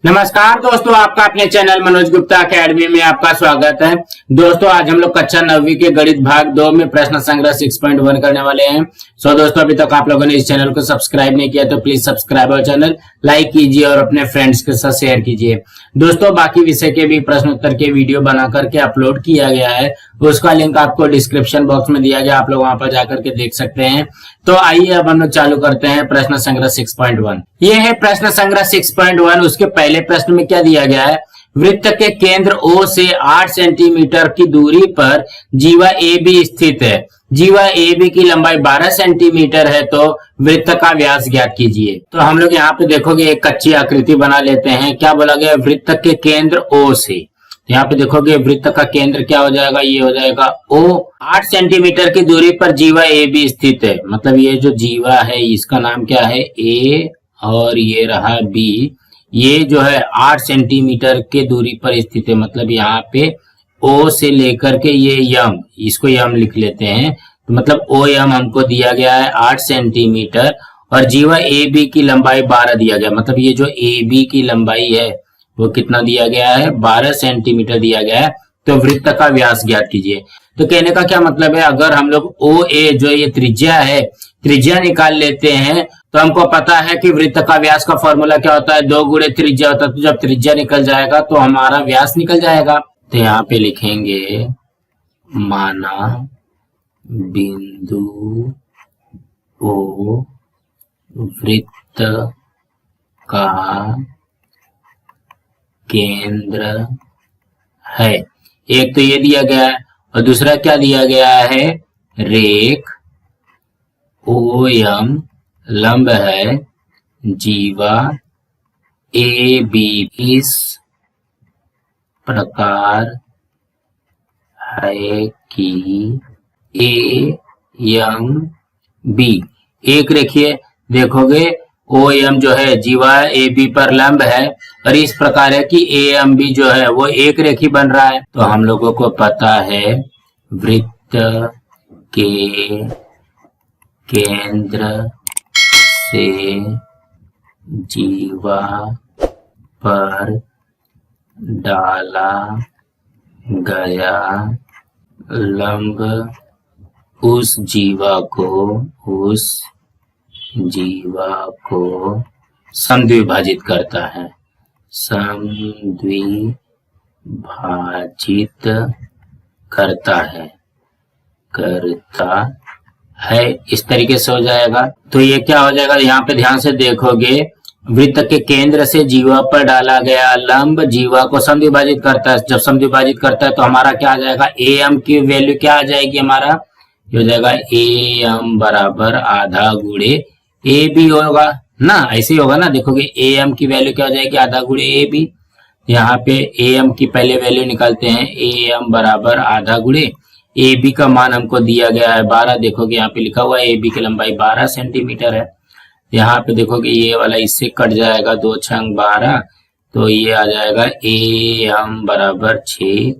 नमस्कार दोस्तों, आपका अपने चैनल मनोज गुप्ता अकेडमी में आपका स्वागत है। दोस्तों, आज हम लोग कक्षा 9वीं के गणित भाग 2 में प्रश्न संग्रह 6.1 करने वाले हैं। दोस्तों, अभी तक आप लोगों ने इस चैनल को सब्सक्राइब नहीं किया तो प्लीज सब्सक्राइब और चैनल लाइक कीजिए और अपने फ्रेंड्स के साथ शेयर कीजिए। दोस्तों, बाकी विषय के भी प्रश्न उत्तर के वीडियो बना करके अपलोड किया गया है, उसका लिंक आपको डिस्क्रिप्शन बॉक्स में दिया गया, आप लोग वहां पर जाकर के देख सकते हैं। तो आइए अब हम लोग चालू करते हैं प्रश्न संग्रह 6.1। ये है प्रश्न संग्रह 6.1। उसके पहले प्रश्न में क्या दिया गया है? वृत्त के केंद्र O से 8 सेंटीमीटर की दूरी पर जीवा AB स्थित है। जीवा AB की लंबाई 12 सेंटीमीटर है, तो वृत्त का व्यास ज्ञात कीजिए। तो हम लोग यहाँ पे देखोगे एक कच्ची आकृति बना लेते हैं। क्या बोला गया? वृत्त के केंद्र O से। यहाँ पे देखोगे वृत्त का केंद्र क्या हो जाएगा? ये हो जाएगा O। 8 सेंटीमीटर की दूरी पर जीवा AB स्थित है, मतलब ये जो जीवा है इसका नाम क्या है? A और ये रहा B। ये जो है 8 सेंटीमीटर के दूरी पर स्थित है, मतलब यहाँ पे O से लेकर के ये यम, इसको यम लिख लेते हैं। तो मतलब OM हमको दिया गया है 8 सेंटीमीटर और जीवा AB की लंबाई 12 दिया गया, मतलब ये जो AB की लंबाई है वो कितना दिया गया है? 12 सेंटीमीटर दिया गया है। तो वृत्त का व्यास ज्ञात कीजिए। तो कहने का क्या मतलब है? अगर हम लोग OA जो ये त्रिज्या है, त्रिज्या निकाल लेते हैं तो हमको पता है कि वृत्त का व्यास का फॉर्मूला क्या होता है? 2 गुणे त्रिज्या होता है। तो जब त्रिज्या निकल जाएगा तो हमारा व्यास निकल जाएगा। तो यहाँ पे लिखेंगे माना बिंदु O वृत्त का केंद्र है। एक तो ये दिया गया है और दूसरा क्या दिया गया है? रेख OM लंब है जीवा AB। इस प्रकार है कि AMB। एक रेखीय देखोगे OM जो है जीवा AB पर लंब है और इस प्रकार है कि AMB जो है वो एक रेखी बन रहा है। तो हम लोगों को पता है वृत्त के केंद्र से जीवा पर डाला गया लंब उस जीवा को समद्विभाजित करता है। समद्विभाजित करता है इस तरीके से हो जाएगा। तो ये क्या हो जाएगा? यहाँ पे ध्यान से देखोगे, वृत्त के केंद्र से जीवा पर डाला गया लंब जीवा को समद्विभाजित करता है। जब समद्विभाजित करता है तो हमारा क्या आ जाएगा? AM की वैल्यू क्या आ जाएगी? हमारा ये हो जाएगा AM बराबर आधा गुणे AB होगा ना, ऐसे ही होगा ना। देखोगे AM की वैल्यू क्या हो जाएगी? आधा गुणे AB। यहाँ पे AM की पहले वैल्यू निकालते हैं। AM बराबर आधा गुणे AB का मान हमको दिया गया है 12। देखोगे यहाँ पे लिखा हुआ है AB की लंबाई 12 सेंटीमीटर है। यहाँ पे देखोगे ये वाला इससे कट जाएगा, 2 छंग 12, तो ये आ जाएगा AM बराबर 6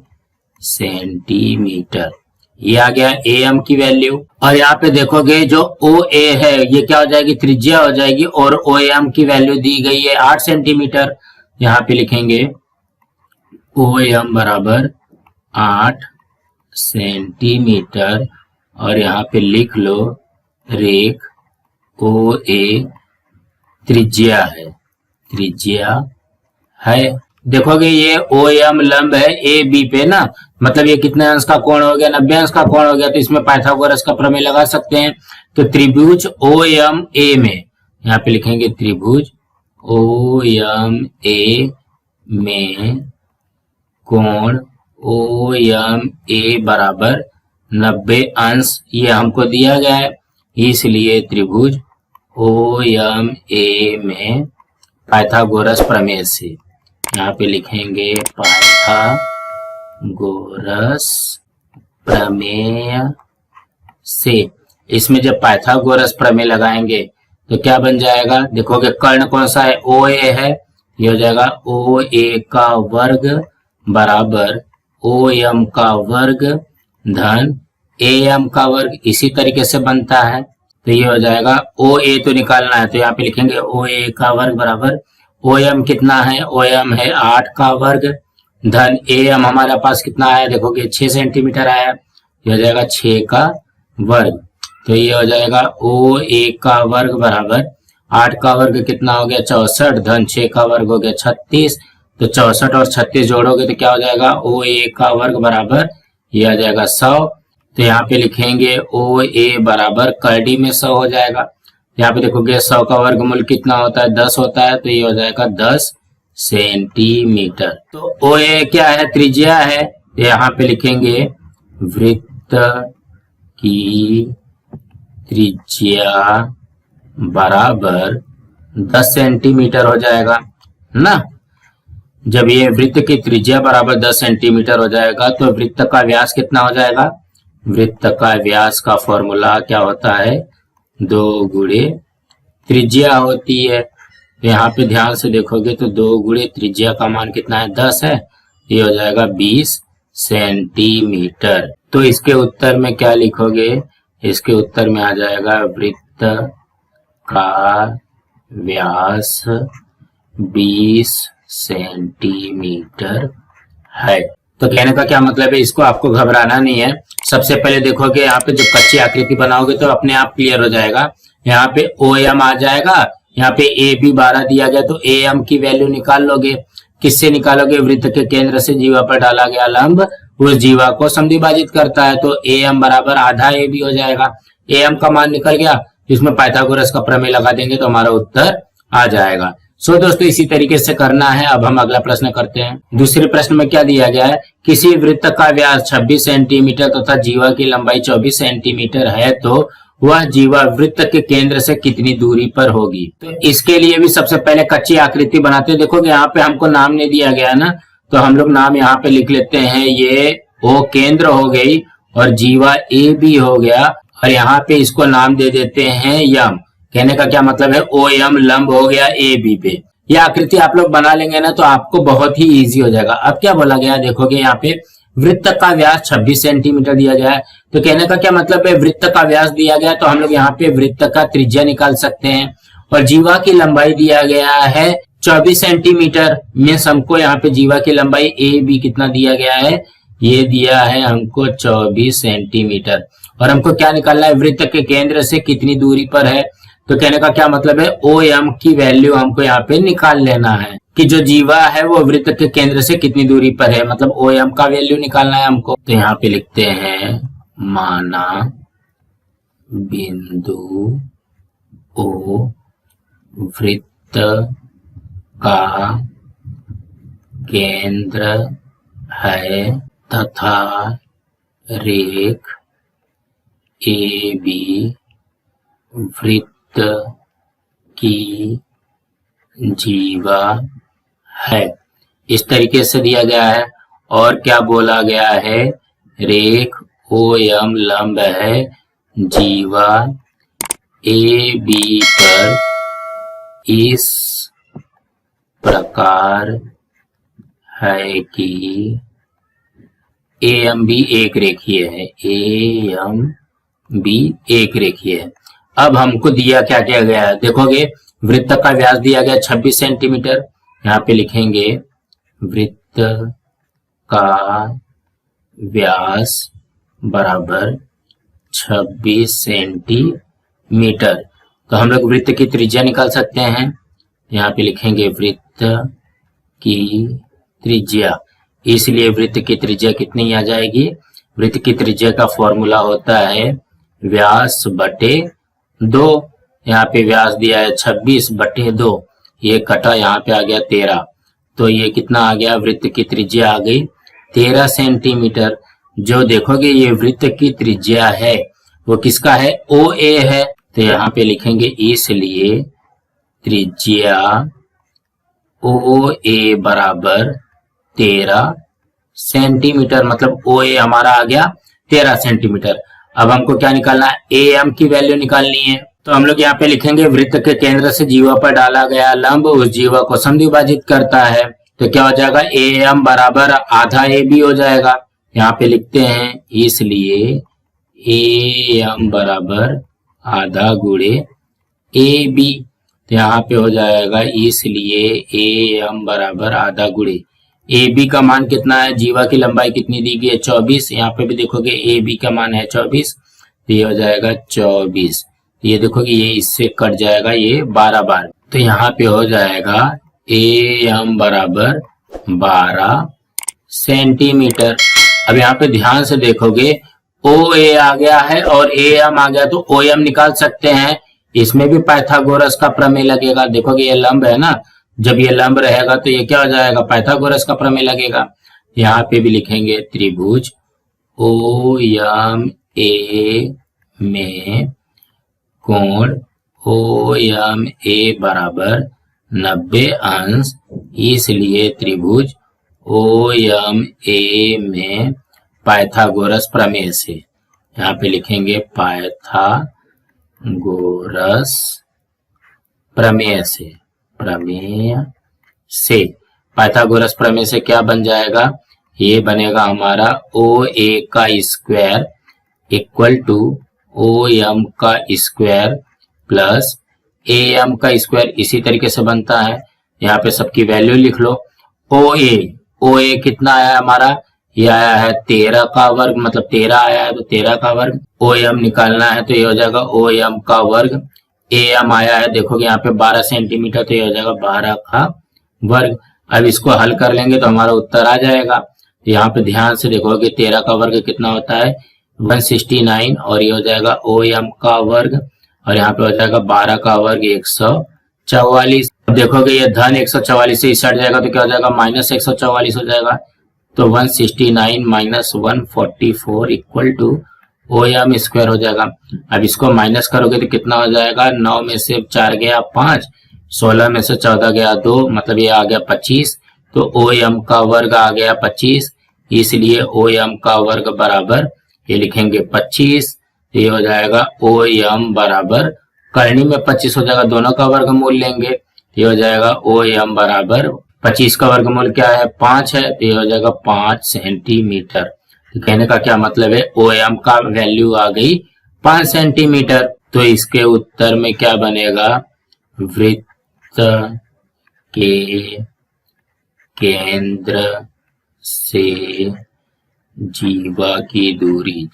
सेंटीमीटर। ये आ गया AM की वैल्यू। और यहाँ पे देखोगे जो OA है ये क्या हो जाएगी? त्रिज्या हो जाएगी और OM की वैल्यू दी गई है 8 सेंटीमीटर। यहाँ पे लिखेंगे OM बराबर 8 सेंटीमीटर और यहाँ पे लिख लो रेख OA त्रिज्या है। देखोगे ये OM लंब है AB पे ना, मतलब ये कितने अंश का कोण हो गया? 90 अंश का कोण हो गया। तो इसमें पाइथागोरस का प्रमेय लगा सकते हैं। तो त्रिभुज OMA में यहाँ पे लिखेंगे त्रिभुज OMA में कोण OMA बराबर 90 अंश ये हमको दिया गया है, इसलिए त्रिभुज OMA में पाइथागोरस प्रमेय से यहाँ पे लिखेंगे पाइथागोरस प्रमेय से। इसमें जब पाइथागोरस प्रमेय लगाएंगे तो क्या बन जाएगा? देखोगे कर्ण कौन सा है? OA है। ये हो जाएगा OA का वर्ग बराबर OM का वर्ग धन AM का वर्ग। इसी तरीके से बनता है। तो ये हो जाएगा OA तो निकालना है, तो यहाँ पे लिखेंगे OA का वर्ग बराबर ओ एम कितना है, ओ एम है 8 का वर्ग धन ए एम हमारे पास कितना आया, देखोगे 6 सेंटीमीटर आया, ये हो जाएगा 6 का वर्ग। तो ये हो जाएगा ओ ए का वर्ग बराबर 8 का वर्ग कितना हो गया 64 धन 6 का वर्ग हो गया 36। तो 64 और 36 जोड़ोगे तो क्या हो जाएगा, ओ ए का वर्ग बराबर ये आ जाएगा 100। तो यहाँ पे लिखेंगे ओ ए बराबर करडी में 100 हो जाएगा। यहाँ पे देखोगे 100 का वर्गमूल कितना होता है, 10 होता है, तो ये हो जाएगा 10 सेंटीमीटर। तो ओ ए क्या है, त्रिज्या है। यहाँ पे लिखेंगे वृत्त की त्रिज्या बराबर 10 सेंटीमीटर हो जाएगा ना। जब ये वृत्त की त्रिज्या बराबर 10 सेंटीमीटर हो जाएगा तो वृत्त का व्यास कितना हो जाएगा, वृत्त का व्यास का फॉर्मूला क्या होता है, 2 गुणे त्रिज्या होती है। तो यहाँ पे ध्यान से देखोगे तो 2 गुणे त्रिज्या का मान कितना है, 10 है, ये हो जाएगा 20 सेंटीमीटर। तो इसके उत्तर में क्या लिखोगे, इसके उत्तर में आ जाएगा वृत्त का व्यास 20 सेंटीमीटर है। तो कहने का क्या मतलब है, इसको आपको घबराना नहीं है। सबसे पहले देखोगे यहाँ पे जब कच्ची आकृति बनाओगे तो अपने आप क्लियर हो जाएगा। यहाँ पे ओ एम आ जाएगा, यहाँ पे ए बी 12 दिया गया तो ए एम की वैल्यू निकाल लोगे। किससे निकालोगे, वृत्त के केंद्र से जीवा पर डाला गया लंब उस जीवा को समद्विभाजित करता है, तो ए एम बराबर आधा ए बी हो जाएगा। ए एम का मान निकल गया, इसमें पाइथागोरस का प्रमेय लगा देंगे तो हमारा उत्तर आ जाएगा। सो दोस्तों इसी तरीके से करना है। अब हम अगला प्रश्न करते हैं। दूसरे प्रश्न में क्या दिया गया है, किसी वृत्त का व्यास 26 सेंटीमीटर तथा जीवा की लंबाई 24 सेंटीमीटर है तो वह जीवा वृत्त के केंद्र से कितनी दूरी पर होगी। तो इसके लिए भी सबसे पहले कच्ची आकृति बनाते हैं। देखोगे यहाँ पे हमको नाम नहीं दिया गया ना, तो हम लोग नाम यहाँ पे लिख लेते हैं। ये ओ केंद्र हो गई और जीवा ए बी हो गया, और यहाँ पे इसको नाम दे देते हैं यम। कहने का क्या मतलब है, ओ एम लंब हो गया ए बी पे। यह आकृति आप लोग बना लेंगे ना तो आपको बहुत ही इजी हो जाएगा। अब क्या बोला गया, देखोगे यहाँ पे वृत्त का व्यास 26 सेंटीमीटर दिया गया है। तो कहने का क्या मतलब है, वृत्त का व्यास दिया गया तो हम लोग यहाँ पे वृत्त का त्रिज्या निकाल सकते हैं। और जीवा की लंबाई दिया गया है 24 सेंटीमीटर में, हमको यहाँ पे जीवा की लंबाई ए बी कितना दिया गया है, ये दिया है हमको 24 सेंटीमीटर। और हमको क्या निकालना है, वृत्त के केंद्र से कितनी दूरी पर है। तो कहने का क्या मतलब है, ओ एम की वैल्यू हमको यहाँ पे निकाल लेना है कि जो जीवा है वो वृत्त के केंद्र से कितनी दूरी पर है, मतलब ओ एम का वैल्यू निकालना है हमको। तो यहाँ पे लिखते हैं माना बिंदु ओ वृत्त का केंद्र है तथा रेख ए बी वृत्त की जीवा है। इस तरीके से दिया गया है। और क्या बोला गया है, रेख ओ एम लंब है जीवा ए बी पर इस प्रकार है कि ए एम बी एक रेखीय है, ए एम बी एक रेखीय है। अब हमको दिया क्या क्या गया है, देखोगे वृत्त का व्यास दिया गया 26 सेंटीमीटर। यहाँ पे लिखेंगे वृत्त का व्यास बराबर 26 सेंटीमीटर। तो हम लोग वृत्त की त्रिज्या निकाल सकते हैं। यहाँ पे लिखेंगे वृत्त की त्रिज्या, इसलिए वृत्त की त्रिज्या कितनी आ जाएगी, वृत्त की त्रिज्या का फॉर्मूला होता है व्यास बटे 2। यहाँ पे व्यास दिया है 26 बटे 2, ये कटा यहाँ पे आ गया 13, तो ये कितना आ गया, वृत्त की त्रिज्या आ गई 13 सेंटीमीटर। जो देखोगे ये वृत्त की त्रिज्या है वो किसका है, ओ ए है। तो यहाँ पे लिखेंगे इसलिए त्रिज्या ओ ए बराबर 13 सेंटीमीटर, मतलब ओ ए हमारा आ गया 13 सेंटीमीटर। अब हमको क्या निकालना है, ए एम की वैल्यू निकालनी है। तो हम लोग यहाँ पे लिखेंगे वृत्त के केंद्र से जीवा पर डाला गया लंब उस जीवा को समद्विभाजित करता है। तो क्या हो जाएगा, ए एम बराबर आधा ए बी हो जाएगा। यहाँ पे लिखते हैं इसलिए ए एम बराबर आधा गुणे ए बी। तो यहाँ पे हो जाएगा इसलिए ए एम बराबर आधा गुणे ए बी का मान कितना है, जीवा की लंबाई कितनी दी गई है 24, यहाँ पे भी देखोगे ए बी का मान है 24, तो ये हो जाएगा 24, ये देखोगे ये इससे कट जाएगा ये 12 बार, तो यहाँ पे हो जाएगा ए एम बराबर 12 सेंटीमीटर। अब यहाँ पे ध्यान से देखोगे ओ ए आ गया है और ए एम आ गया, तो ओ एम निकाल सकते हैं, इसमें भी पाइथागोरस का प्रमेय लगेगा। देखोगे ये लंब है ना, जब ये लंब रहेगा तो ये क्या हो जाएगा, पाइथागोरस का प्रमेय लगेगा। यहाँ पे भी लिखेंगे त्रिभुज ओ एम ए में कोण ओ एम ए बराबर 90 अंश, इसलिए त्रिभुज ओ एम ए में पाइथागोरस प्रमेय से, यहाँ पे लिखेंगे पाइथागोरस प्रमेय से, पाइथागोरस प्रमेय से क्या बन जाएगा, ये बनेगा हमारा ओ ए का square equal to O M का स्क्वायर प्लस ए एम का स्क्वायर, इसी तरीके से बनता है। यहाँ पे सबकी वैल्यू लिख लो। ओ ए कितना आया हमारा, ये आया है 13 का वर्ग, मतलब 13 आया है तो 13 का वर्ग। ओ एम निकालना है तो ये हो जाएगा ओ एम का वर्ग, ए एम आया है देखोगे यहाँ पे 12 सेंटीमीटर, तो ये हो जाएगा 12 का वर्ग। अब इसको हल कर लेंगे तो हमारा उत्तर आ जाएगा। यहाँ पे ध्यान से देखोगे 13 का वर्ग कितना होता है 169, और ये हो जाएगा ओ एम का वर्ग, और यहाँ पे हो जाएगा 12 का वर्ग 144। अब देखोगे ये धन 144 से इस हट जाएगा तो क्या हो जाएगा माइनस 144 हो जाएगा, तो 169 minus 144 equal to O M square हो जाएगा। अब इसको माइनस करोगे तो कितना हो जाएगा, 9 में से 4 गया 5, 16 में से 14 गया 2, मतलब ये आ गया 25, तो ओ एम का वर्ग आ गया 25, इसलिए ओ एम का वर्ग बराबर ये लिखेंगे 25, ये हो जाएगा ओ एम बराबर करनी में 25 हो जाएगा, दोनों का वर्गमूल लेंगे, ये हो जाएगा ओ एम बराबर 25 का वर्गमूल क्या है 5 है, तो ये हो जाएगा 5 सेंटीमीटर। तो कहने का क्या मतलब है, ओ एम का वैल्यू आ गई 5 सेंटीमीटर। तो इसके उत्तर में क्या बनेगा, वृत्त के केंद्र से जीवा की दूरी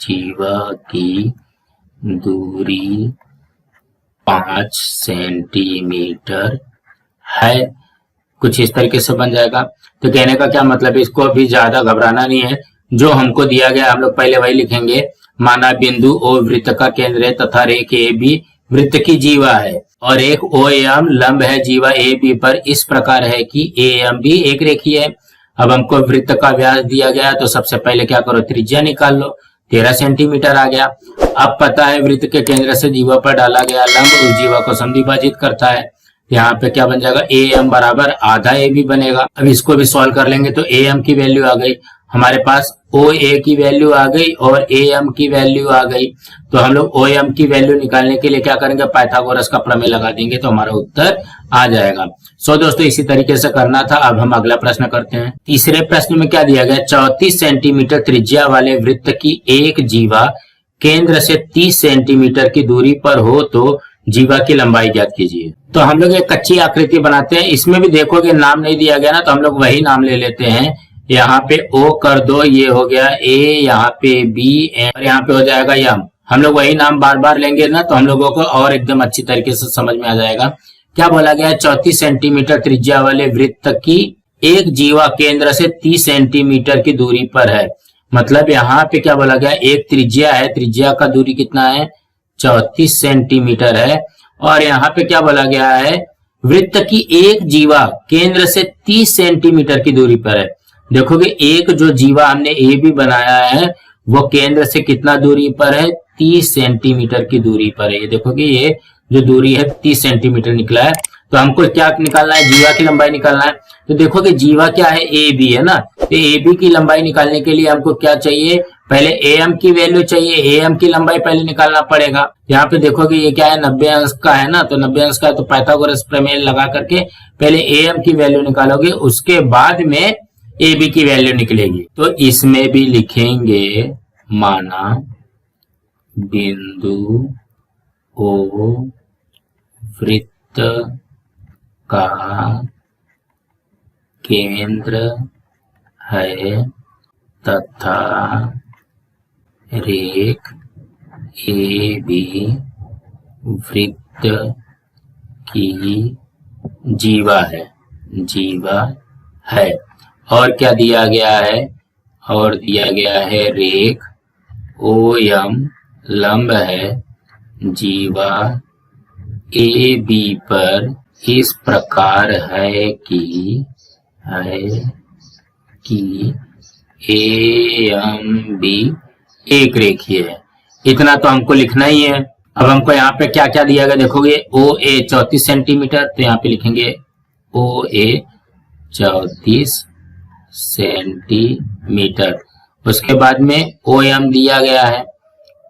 5 सेंटीमीटर है। कुछ इस तरीके से बन जाएगा। तो कहने का क्या मतलब है, इसको अभी ज्यादा घबराना नहीं है, जो हमको दिया गया हम लोग पहले वही लिखेंगे। माना बिंदु ओ वृत्त का केंद्र है तथा रेखा ए बी वृत्त की जीवा है, और एक ओ एम लंब है जीवा ए बी पर इस प्रकार है कि ए एम भी एक रेखीय है। अब हमको वृत्त का व्यास दिया गया, तो सबसे पहले क्या करो, त्रिज्या निकाल लो, 13 सेंटीमीटर आ गया। अब पता है वृत्त के केंद्र से जीवा पर डाला गया लंब उस जीवा को समद्विभाजित करता है। यहाँ पे क्या बन जाएगा, ए एम बराबर आधा ए बी बनेगा। अब इसको भी सॉल्व कर लेंगे तो ए एम की वैल्यू आ गई हमारे पास, ओ ए की वैल्यू आ गई और ए एम की वैल्यू आ गई। तो हम लोग ओ एम की वैल्यू निकालने के लिए क्या करेंगे, पाइथागोरस का प्रमेय लगा देंगे तो हमारा उत्तर आ जाएगा। सो दोस्तों इसी तरीके से करना था। अब हम अगला प्रश्न करते हैं। तीसरे प्रश्न में क्या दिया गया, 34 सेंटीमीटर त्रिज्या वाले वृत्त की एक जीवा केंद्र से 30 सेंटीमीटर की दूरी पर हो तो जीवा की लंबाई ज्ञात कीजिए। तो हम लोग एक कच्ची आकृति बनाते हैं, इसमें भी देखोगे नाम नहीं दिया गया ना, तो हम लोग वही नाम ले लेते हैं। यहाँ पे ओ कर दो, ये हो गया ए, यहाँ पे बी और यहाँ पे हो जाएगा यम। हम लोग वही नाम बार बार लेंगे ना, तो हम लोगों को और एकदम अच्छी तरीके से समझ में आ जाएगा। क्या बोला गया है, 34 सेंटीमीटर त्रिज्या वाले वृत्त की एक जीवा केंद्र से 30 सेंटीमीटर की दूरी पर है। मतलब यहाँ पे क्या बोला गया, एक त्रिज्या है, त्रिज्या का दूरी कितना है 34 सेंटीमीटर है, और यहाँ पे क्या बोला गया है, वृत्त की एक जीवा केंद्र से 30 सेंटीमीटर की दूरी पर है। देखोगे एक जो जीवा हमने ए बी बनाया है वो केंद्र से कितना दूरी पर है, 30 सेंटीमीटर की दूरी पर है। ये देखोगे ये जो दूरी है 30 सेंटीमीटर निकला है। तो हमको क्या निकालना है, जीवा की लंबाई निकालना है। तो देखोगे जीवा क्या है, ए बी है ना, तो ए बी की लंबाई निकालने के लिए हमको क्या चाहिए, पहले ए एम की वैल्यू चाहिए, ए एम की लंबाई पहले निकालना पड़ेगा। यहाँ पे देखोगे ये क्या है, 90 अंश का है ना, तो 90 अंश का है, तो पाइथागोरस प्रमेय लगा करके पहले ए एम की वैल्यू निकालोगे, उसके बाद में ए बी की वैल्यू निकलेगी। तो इसमें भी लिखेंगे माना बिंदु ओ वृत्त का केंद्र है तथा रेख AB वृत्त की जीवा है। और क्या दिया गया है? और दिया गया है रेख OM लंब है जीवा AB पर इस प्रकार है कि AMB एक रेखीय है। इतना तो हमको लिखना ही है। अब हमको यहाँ पे क्या क्या दिया गया देखोगे, OA 34 सेंटीमीटर, तो यहाँ पे लिखेंगे OA 34 सेंटीमीटर। उसके बाद में OM दिया गया है,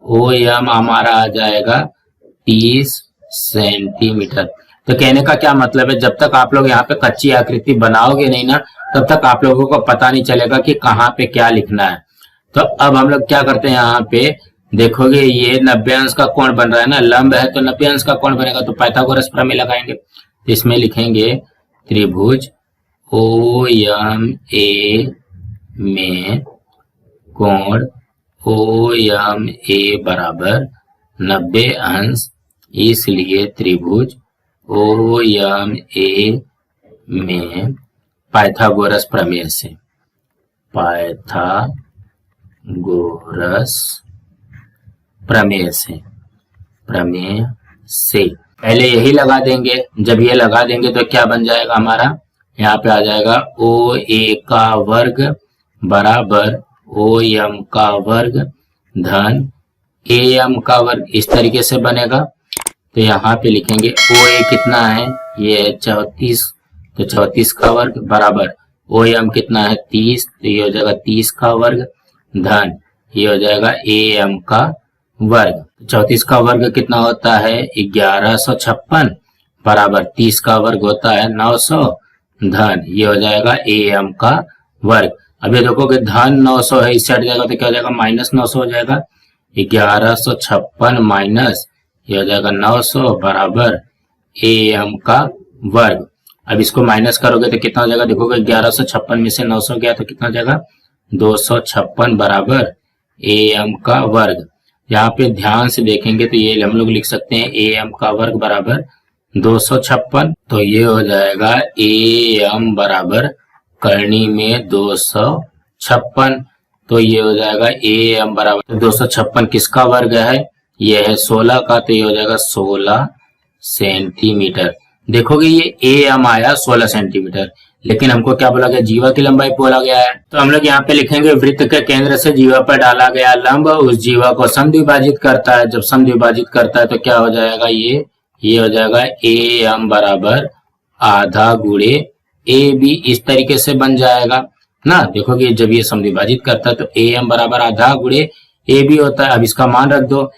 OM हमारा आ जाएगा 30 सेंटीमीटर। तो कहने का क्या मतलब है, जब तक आप लोग यहाँ पे कच्ची आकृति बनाओगे नहीं ना, तब तक आप लोगों को पता नहीं चलेगा कि कहाँ पे क्या लिखना है। तो अब हम लोग क्या करते हैं, यहाँ पे देखोगे ये 90 अंश का कोण बन रहा है ना, लंब है तो 90 अंश का कोण बनेगा, तो पाइथागोरस प्रमेय लगाएंगे। इसमें लिखेंगे त्रिभुज OMA में कोण OMA बराबर 90 अंश, इसलिए त्रिभुज OMA में पाइथागोरस प्रमेय से पहले यही लगा देंगे। जब ये लगा देंगे तो क्या बन जाएगा हमारा, यहाँ पे आ जाएगा OA का वर्ग बराबर OM का वर्ग धन AM का वर्ग, इस तरीके से बनेगा। तो यहाँ पे लिखेंगे OA कितना है, ये है 34, तो 34 का वर्ग बराबर OM कितना है 30, तो ये हो जाएगा 30 का वर्ग धन ये हो जाएगा AM का वर्ग। 34 का वर्ग कितना होता है 1156 बराबर 30 का वर्ग होता है 900 धन ये हो जाएगा AM का वर्ग। अभी देखोगे धन 900 है, इससे हट जाएगा तो क्या हो जाएगा माइनस 900 हो जाएगा। 1156 माइनस ये हो जाएगा 900 बराबर AM का वर्ग। अब इसको माइनस करोगे तो कितना हो जाएगा, देखोगे 1156 में से 900 गया तो कितना हो जाएगा 256 बराबर AM का वर्ग। यहाँ पे ध्यान से देखेंगे तो ये हम लोग लिख सकते हैं AM का वर्ग बराबर 256, तो ये हो जाएगा AM बराबर करनी में 256, तो ये हो जाएगा AM बराबर 256 किसका वर्ग है, ये है 16 का, तो ये हो जाएगा 16 सेंटीमीटर। देखोगे ये AM आया 16 सेंटीमीटर, लेकिन हमको क्या बोला गया, जीवा की लंबाई बोला गया है। तो हम लोग यहाँ पे लिखेंगे वृत्त के केंद्र से जीवा पर डाला गया लंब उस जीवा को समद्विभाजित करता है। जब समद्विभाजित करता है तो क्या हो जाएगा, ये हो जाएगा AM बराबर आधा गुणे AB, इस तरीके से बन जाएगा ना। देखोगे जब ये समद्विभाजित करता है तो AM बराबर आधा गुणे AB होता है। अब इसका मान रख दो,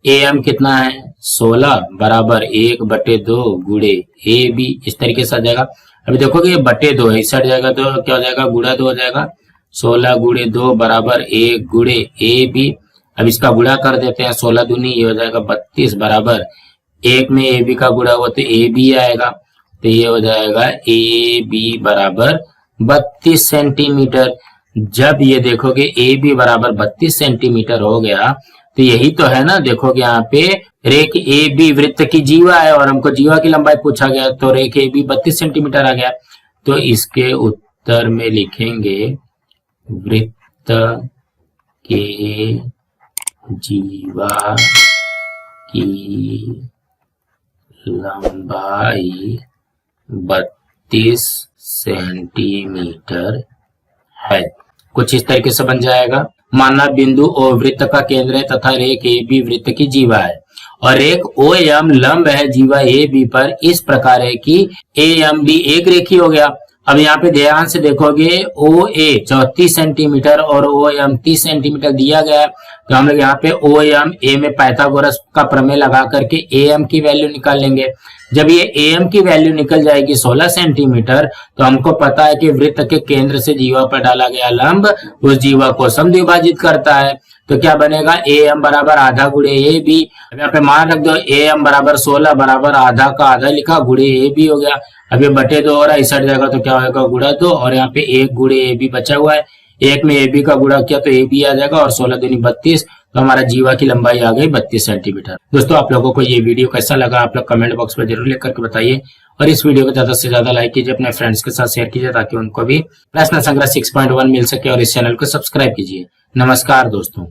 AM कितना है 16 बराबर 1/2 गुणे AB, इस तरीके से आ जाएगा। अभी देखोगे ये बटे 2 है, इस हट जाएगा तो क्या हो जाएगा गुणा 2 हो जाएगा, 16 गुणे 2 बराबर 1 गुणे AB। अब इसका गुणा कर देते हैं, 16 दूनी ये हो जाएगा 32 बराबर 1 में AB का गुणा हुआ तो AB आएगा, तो ये हो जाएगा AB बराबर 32 सेंटीमीटर। जब ये देखोगे AB बराबर 32 सेंटीमीटर हो गया तो यही तो है ना, देखोगे यहाँ पे रेख AB वृत्त की जीवा है और हमको जीवा की लंबाई पूछा गया, तो रेख AB 32 सेंटीमीटर आ गया। तो इसके उत्तर में लिखेंगे वृत्त के जीवा की लंबाई 32 सेंटीमीटर है। कुछ इस तरीके से बन जाएगा। माना बिंदु O वृत्त का केंद्र है तथा रेख AB वृत्त की जीवा है और रेख OM लंब है जीवा AB पर इस प्रकार है कि AMB एक रेखी हो गया। अब यहाँ पे ध्यान से देखोगे OA 34 सेंटीमीटर और OM 30 सेंटीमीटर दिया गया है, तो हम लोग यहाँ पे OM A में पाइथागोरस का प्रमेय लगा करके AM की वैल्यू निकाल लेंगे। जब ये AM की वैल्यू निकल जाएगी 16 सेंटीमीटर, तो हमको पता है कि वृत्त के केंद्र से जीवा पर डाला गया लंब उस जीवा को समद्विभाजित करता है। तो क्या बनेगा, ए एम बराबर आधा गुड़े ए बी। अब यहाँ पे मान रख दो, ए एम बराबर 16 बराबर आधा का आधा लिखा गुड़े ए बी हो गया। अब ये बटे 2 और इस हट जाएगा तो क्या होगा, गुड़ा 2, और यहाँ पे 1 गुड़े ए बी बचा हुआ है। 1 में ए बी का गुड़ा किया तो ए बी आ जाएगा, और 16 दूनी 32, तो हमारा जीवा की लंबाई आ गई 32 सेंटीमीटर। दोस्तों आप लोगों को ये वीडियो कैसा लगा आप लोग कमेंट बॉक्स में जरूर लिख करके बताइए, और इस वीडियो को ज्यादा से ज्यादा लाइक कीजिए, अपने फ्रेंड्स के साथ शेयर कीजिए ताकि उनको भी प्रश्न संग्रह 6.1 मिल सके, और इस चैनल को सब्सक्राइब कीजिए। नमस्कार दोस्तों।